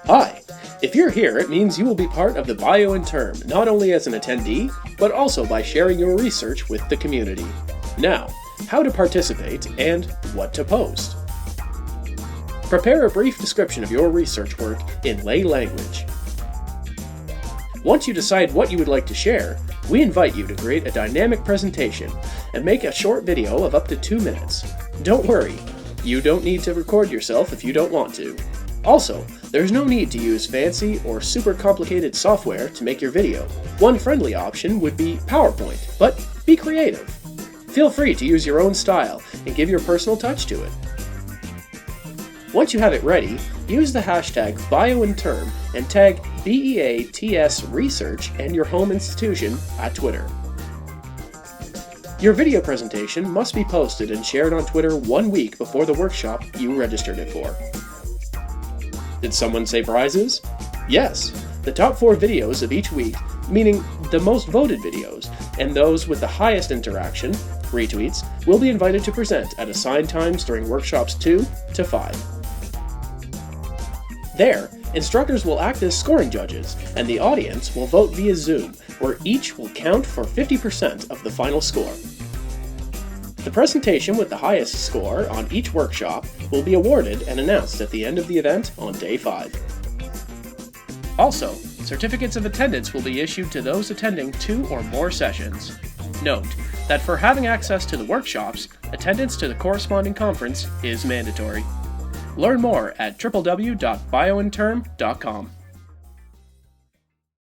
Hi! If you're here, it means you will be part of the BioNTERM, not only as an attendee, but also by sharing your research with the community. Now, how to participate and what to post. Prepare a brief description of your research work in lay language. Once you decide what you would like to share, we invite you to create a dynamic presentation and make a short video of up to 2 minutes. Don't worry, you don't need to record yourself if you don't want to. Also, there's no need to use fancy or super complicated software to make your video. One friendly option would be PowerPoint, but be creative. Feel free to use your own style and give your personal touch to it. Once you have it ready, use the hashtag BioNTERM and tag BEATS Research and your home institution at Twitter. Your video presentation must be posted and shared on Twitter 1 week before the workshop you registered it for. Did someone say prizes? Yes, the top 4 videos of each week, meaning the most voted videos, and those with the highest interaction, retweets, will be invited to present at assigned times during workshops 2 to 5. There, instructors will act as scoring judges, and the audience will vote via Zoom, where each will count for 50% of the final score. The presentation with the highest score on each workshop will be awarded and announced at the end of the event on Day 5. Also, certificates of attendance will be issued to those attending 2 or more sessions. Note that for having access to the workshops, attendance to the corresponding conference is mandatory. Learn more at www.biointerm.com.